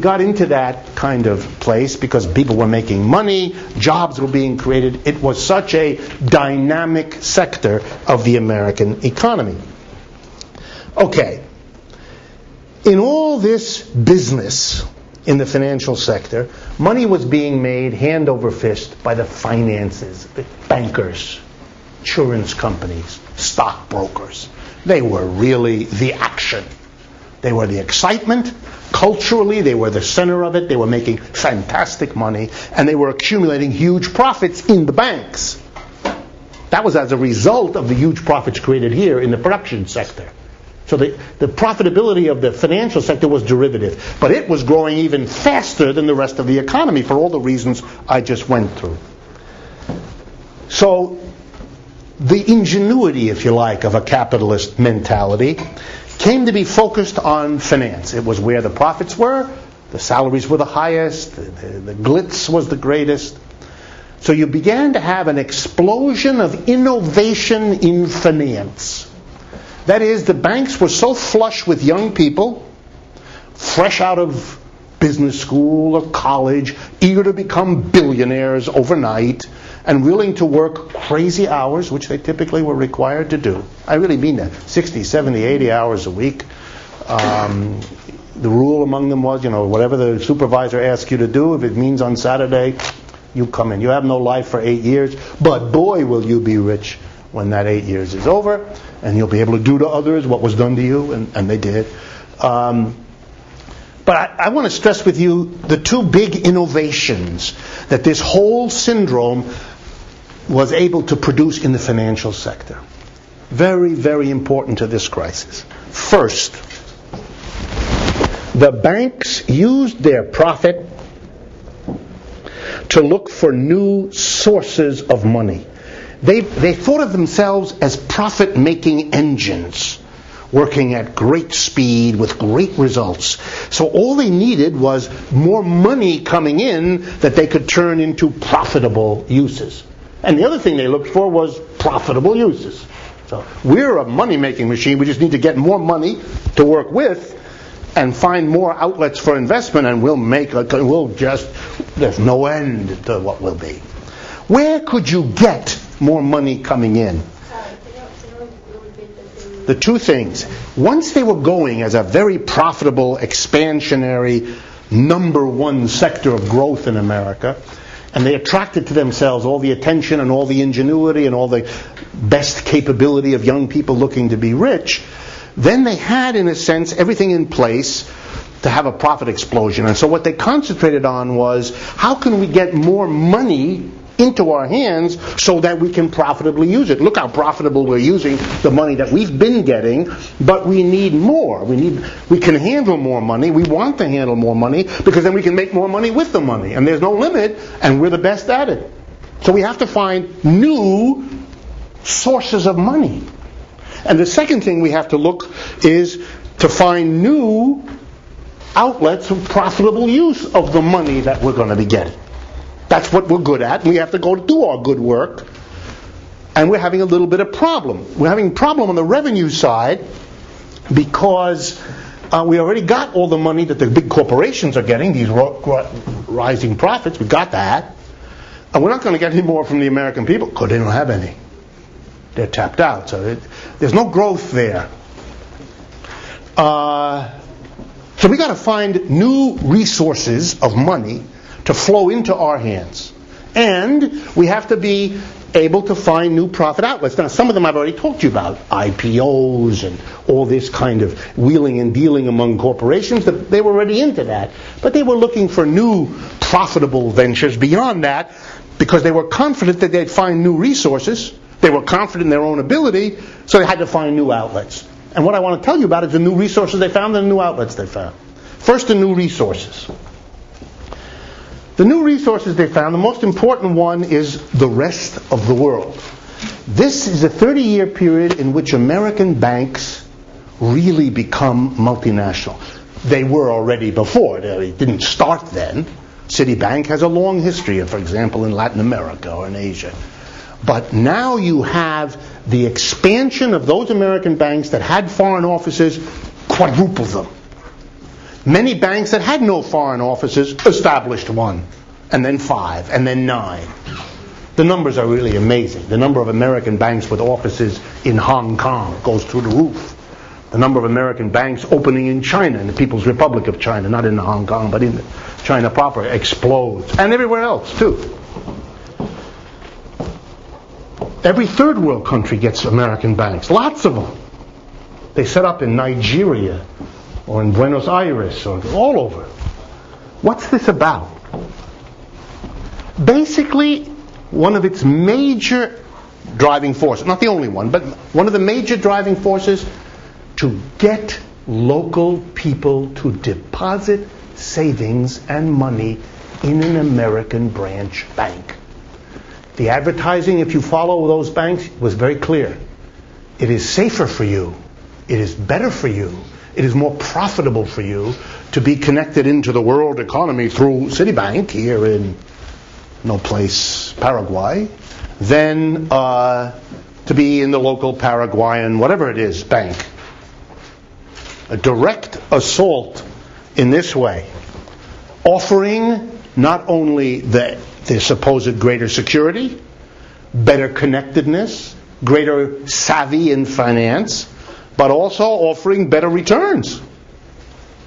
got into that kind of place because people were making money, jobs were being created. It was such a dynamic sector of the American economy. Okay. In all this business in the financial sector, money was being made hand over fist by the finances, the bankers, insurance companies, stockbrokers. They were really the action. They were the excitement. Culturally, they were the center of it. They were making fantastic money, and they were accumulating huge profits in the banks. That was as a result of the huge profits created here in the production sector. So the profitability of the financial sector was derivative, but it was growing even faster than the rest of the economy for all the reasons I just went through. So the ingenuity, if you like, of a capitalist mentality came to be focused on finance. It was where the profits were, the salaries were the highest, the glitz was the greatest. So you began to have an explosion of innovation in finance. That is, the banks were so flush with young people, fresh out of business school or college, eager to become billionaires overnight, and willing to work crazy hours, which they typically were required to do. I really mean that. 60, 70, 80 hours a week. The rule among them was, whatever the supervisor asks you to do, if it means on Saturday, you come in. You have no life for 8 years, but boy, will you be rich when that 8 years is over, and you'll be able to do to others what was done to you, and they did. But I want to stress with you the two big innovations that this whole syndrome was able to produce in the financial sector. Very, very important to this crisis. First, the banks used their profit to look for new sources of money. They thought of themselves as profit-making engines, working at great speed with great results. So all they needed was more money coming in that they could turn into profitable uses. And the other thing they looked for was profitable uses. So we're a money-making machine. We just need to get more money to work with and find more outlets for investment, and there's no end to what will be. Where could you get more money coming in? The two things. Once they were going as a very profitable, expansionary, number one sector of growth in America, and they attracted to themselves all the attention and all the ingenuity and all the best capability of young people looking to be rich, then they had, in a sense, everything in place to have a profit explosion. And so what they concentrated on was, how can we get more money into our hands so that we can profitably use it? Look how profitable we're using the money that we've been getting, but we need more. We can handle more money. We want to handle more money because then we can make more money with the money. And there's no limit, and we're the best at it. So we have to find new sources of money. And the second thing we have to look is to find new outlets of profitable use of the money that we're going to be getting. That's what we're good at, and we have to go do our good work. And we're having a little bit of problem. We're having a problem on the revenue side because we already got all the money that the big corporations are getting, these rising profits. We got that. And we're not going to get any more from the American people because they don't have any. They're tapped out. So there's no growth there. So we got to find new resources of money to flow into our hands. And we have to be able to find new profit outlets. Now, some of them I've already talked to you about, IPOs and all this kind of wheeling and dealing among corporations. They were already into that. But they were looking for new profitable ventures beyond that because they were confident that they'd find new resources. They were confident in their own ability, so they had to find new outlets. And what I want to tell you about is the new resources they found and the new outlets they found. First, the new resources. The new resources they found, the most important one is the rest of the world. This is a 30-year period in which American banks really become multinational. They were already before. They didn't start then. Citibank has a long history, for example, in Latin America or in Asia. But now you have the expansion of those American banks that had foreign offices, quadruple them. Many banks that had no foreign offices established one, and then 5, and then 9. The numbers are really amazing. The number of American banks with offices in Hong Kong goes through the roof. The number of American banks opening in China, in the People's Republic of China, not in Hong Kong, but in China proper, explodes. And everywhere else, too. Every third world country gets American banks. Lots of them. They set up in Nigeria, or in Buenos Aires, or all over. What's this about? Basically, one of its major driving forces, not the only one, but one of the major driving forces, to get local people to deposit savings and money in an American branch bank. The advertising, if you follow those banks, was very clear. It is safer for you. It is better for you. It is more profitable for you to be connected into the world economy through Citibank here in no place, Paraguay, than to be in the local Paraguayan, whatever it is, bank. A direct assault in this way, offering not only the supposed greater security, better connectedness, greater savvy in finance, but also offering better returns.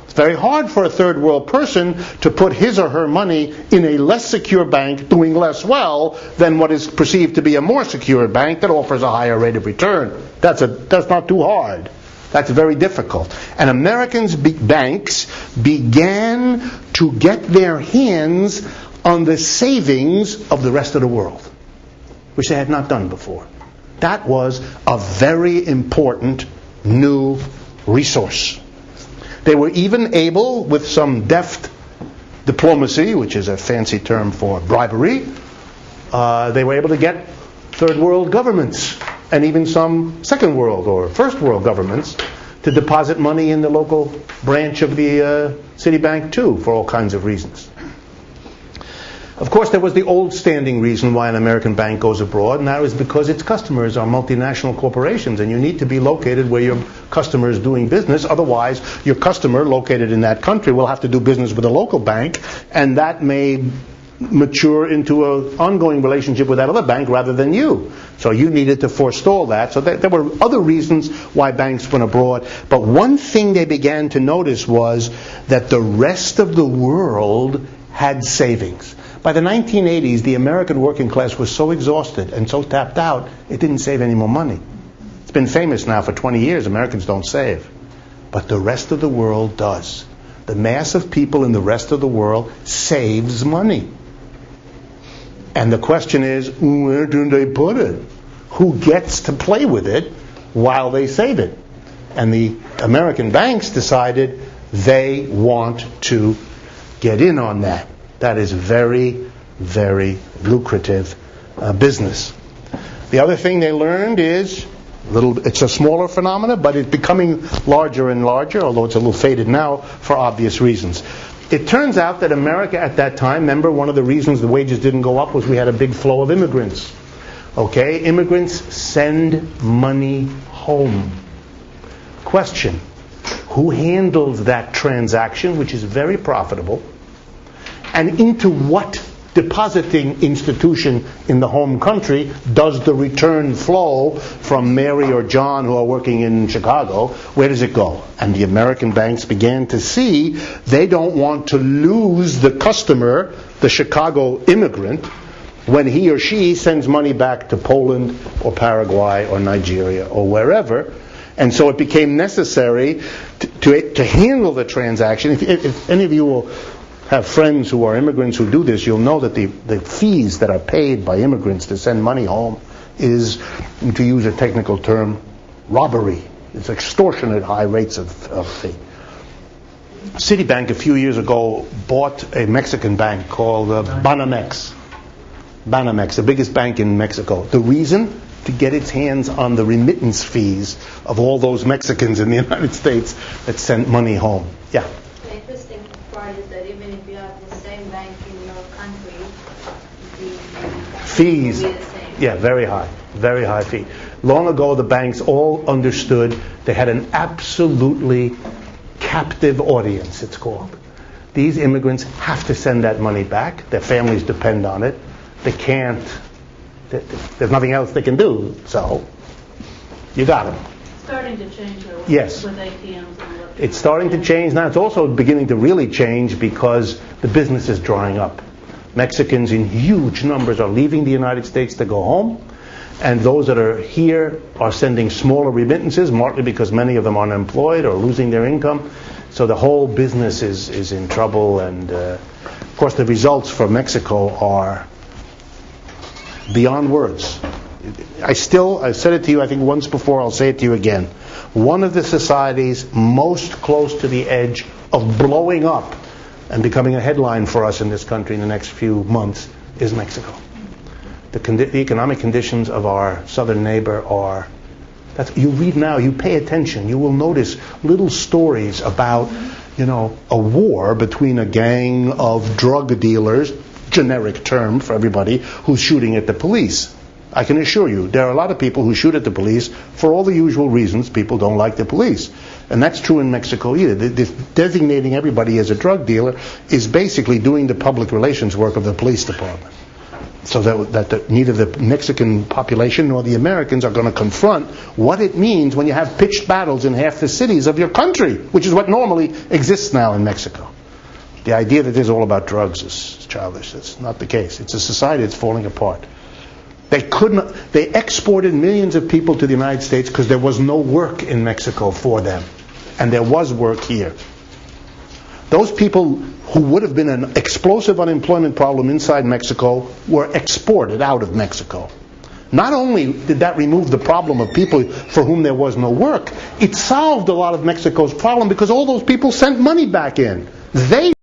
It's very hard for a third world person to put his or her money in a less secure bank doing less well than what is perceived to be a more secure bank that offers a higher rate of return. That's not too hard. That's very difficult. And Americans' banks began to get their hands on the savings of the rest of the world, which they had not done before. That was a very important new resource. They were even able, with some deft diplomacy, which is a fancy term for bribery, they were able to get third world governments and even some second world or first world governments to deposit money in the local branch of the Citibank too, for all kinds of reasons. Of course, there was the old standing reason why an American bank goes abroad, and that was because its customers are multinational corporations, and you need to be located where your customer is doing business. Otherwise, your customer located in that country will have to do business with a local bank, and that may mature into an ongoing relationship with that other bank rather than you. So you needed to forestall that. So there were other reasons why banks went abroad. But one thing they began to notice was that the rest of the world had savings. By the 1980s, the American working class was so exhausted and so tapped out, it didn't save any more money. It's been famous now for 20 years, Americans don't save. But the rest of the world does. The mass of people in the rest of the world saves money. And the question is, where do they put it? Who gets to play with it while they save it? And the American banks decided they want to get in on that. That is very, very lucrative business. The other thing they learned is, it's a smaller phenomenon, but it's becoming larger and larger, although it's a little faded now for obvious reasons. It turns out that America at that time, remember, one of the reasons the wages didn't go up was we had a big flow of immigrants. Okay, immigrants send money home. Question, who handles that transaction, which is very profitable, and into what depositing institution in the home country does the return flow from Mary or John who are working in Chicago? Where does it go? And the American banks began to see they don't want to lose the customer, the Chicago immigrant, when he or she sends money back to Poland or Paraguay or Nigeria or wherever. And so it became necessary to handle the transaction. If any of you will have friends who are immigrants who do this, you'll know that the fees that are paid by immigrants to send money home is, to use a technical term, robbery. It's extortionate high rates of fee. Citibank a few years ago bought a Mexican bank called Banamex. Banamex, the biggest bank in Mexico. The reason? To get its hands on the remittance fees of all those Mexicans in the United States that sent money home. Yeah? The interesting part is that even if you have the same bank in your country, the fees will be the same. Yeah, very high fee. Long ago, the banks all understood they had an absolutely captive audience, it's called. These immigrants have to send that money back. Their families depend on it. They can't, there's nothing else they can do, so you got them. It's starting to change though, Yes. with ATMs and electronic. It's starting to change now. It's also beginning to really change because the business is drying up. Mexicans in huge numbers are leaving the United States to go home, and those that are here are sending smaller remittances, partly because many of them are unemployed or losing their income. So the whole business is in trouble, and of course the results for Mexico are beyond words. I said it to you I think once before, I'll say it to you again. One of the societies most close to the edge of blowing up and becoming a headline for us in this country in the next few months is Mexico. The economic conditions of our southern neighbor are, you read now, you pay attention, you will notice little stories about, a war between a gang of drug dealers, generic term for everybody, who's shooting at the police. I can assure you, there are a lot of people who shoot at the police for all the usual reasons. People don't like the police. And that's true in Mexico either. This designating everybody as a drug dealer is basically doing the public relations work of the police department. So that neither the Mexican population nor the Americans are going to confront what it means when you have pitched battles in half the cities of your country, which is what normally exists now in Mexico. The idea that it's all about drugs is childish. That's not the case. It's a society that's falling apart. They exported millions of people to the United States because there was no work in Mexico for them. And there was work here. Those people who would have been an explosive unemployment problem inside Mexico were exported out of Mexico. Not only did that remove the problem of people for whom there was no work, it solved a lot of Mexico's problem because all those people sent money back in. They